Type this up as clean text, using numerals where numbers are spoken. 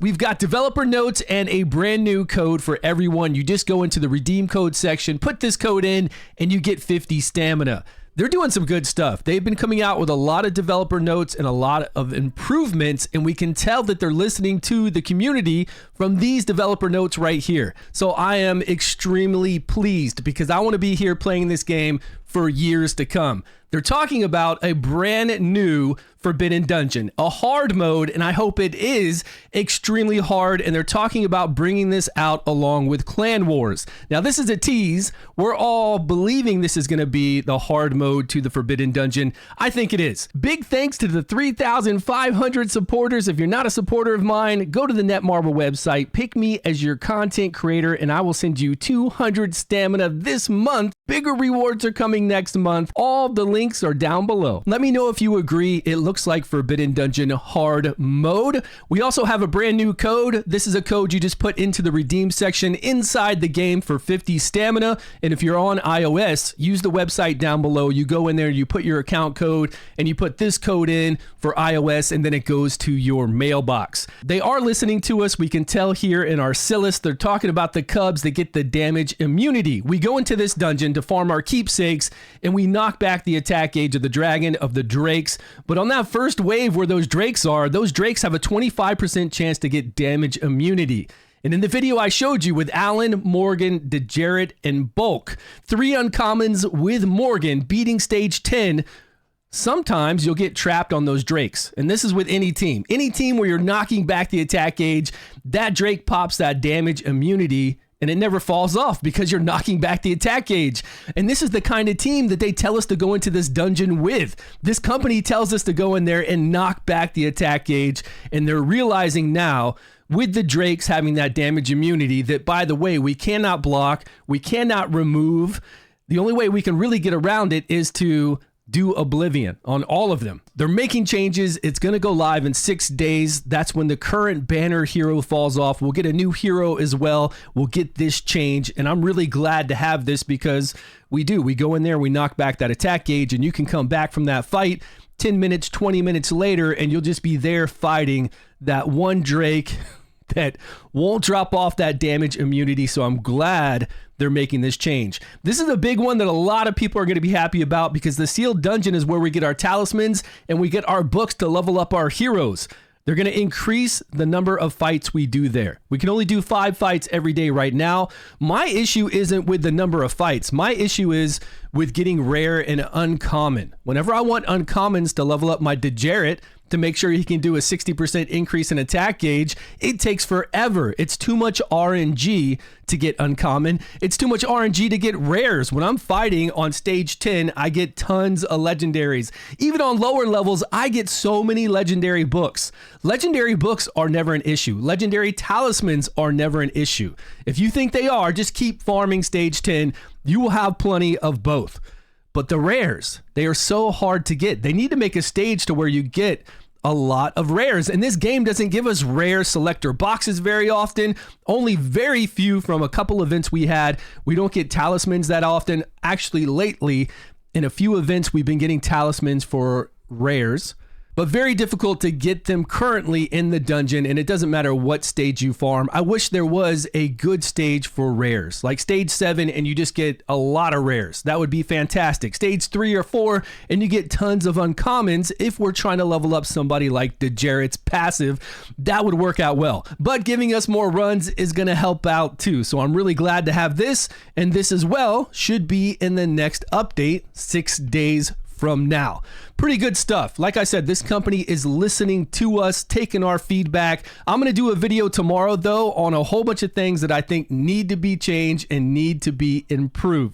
We've got developer notes and a brand new code for everyone. You just go into the redeem code section, put this code in, and you get 50 stamina. They're doing some good stuff. They've been coming out with a lot of developer notes and a lot of improvements, and we can tell that they're listening to the community from these developer notes right here. So I am extremely pleased because I want to be here playing this game for years to come. They're talking about a brand new Forbidden Dungeon, a hard mode, and I hope it is extremely hard, and they're talking about bringing this out along with Clan Wars. Now, this is a tease. We're all believing this is going to be the hard mode to the Forbidden Dungeon. I think it is. Big thanks to the 3,500 supporters. If you're not a supporter of mine, go to the Netmarble website, pick me as your content creator, and I will send you 200 stamina this month. Bigger rewards are coming next month. All the links are down below. Let me know if you agree. It looks like Forbidden Dungeon hard mode. We also have a brand new code. This is a code you just put into the redeem section inside the game for 50 stamina. And if you're on iOS, use the website down below. You go in there, you put your account code, and you put this code in for iOS, and then it goes to your mailbox. They are listening to us. We can tell here in our Silas, they're talking about the cubs that get the damage immunity. We go into this dungeon to farm our keepsakes, and we knock back the attack gauge of the dragon, of the drakes. But on that first wave where those drakes have a 25% chance to get damage immunity. And in the video I showed you with Alan, Morgan, DeJarrett, and Bulk, 3 uncommons with Morgan beating stage 10, sometimes you'll get trapped on those drakes. And this is with any team. Any team where you're knocking back the attack gauge, that drake pops that damage immunity, and it never falls off because you're knocking back the attack gauge. And this is the kind of team that they tell us to go into this dungeon with. This company tells us to go in there and knock back the attack gauge, and they're realizing now with the drakes having that damage immunity that, by the way, we cannot block, we cannot remove. The only way we can really get around it is to do Oblivion on all of them. They're making changes. It's going to go live in 6 days. That's when the current banner hero falls off. We'll get a new hero as well. We'll get this change, and I'm really glad to have this because we go in there, we knock back that attack gauge, and you can come back from that fight 10 minutes, 20 minutes later, and you'll just be there fighting that one drake that won't drop off that damage immunity. So I'm glad they're making this change. This is a big one that a lot of people are going to be happy about because the sealed dungeon is where we get our talismans and we get our books to level up our heroes. They're going to increase the number of fights we do there. We can only do 5 fights every day right now. My issue isn't with the number of fights. My issue is with getting rare and uncommon. Whenever I want uncommons to level up my DeJarrett, to make sure he can do a 60% increase in attack gauge, it takes forever. It's too much RNG to get uncommon. It's too much RNG to get rares. When I'm fighting on stage 10, I get tons of legendaries. Even on lower levels, I get so many legendary books. Legendary books are never an issue. Legendary talismans are never an issue. If you think they are, just keep farming stage 10. You will have plenty of both. But the rares, they are so hard to get. They need to make a stage to where you get a lot of rares. And this game doesn't give us rare selector boxes very often. Only very few from a couple events we had. We don't get talismans that often. Actually, lately, in a few events, we've been getting talismans for rares. But very difficult to get them currently in the dungeon, and it doesn't matter what stage you farm. I wish there was a good stage for rares, like stage 7, and you just get a lot of rares. That would be fantastic. Stage 3 or 4, and you get tons of uncommons. If we're trying to level up somebody like DeJarrett's passive, that would work out well. But giving us more runs is going to help out too. So I'm really glad to have this, and this as well should be in the next update 6 days from now. Pretty good stuff. Like I said, this company is listening to us, taking our feedback. I'm going to do a video tomorrow, though, on a whole bunch of things that I think need to be changed and need to be improved.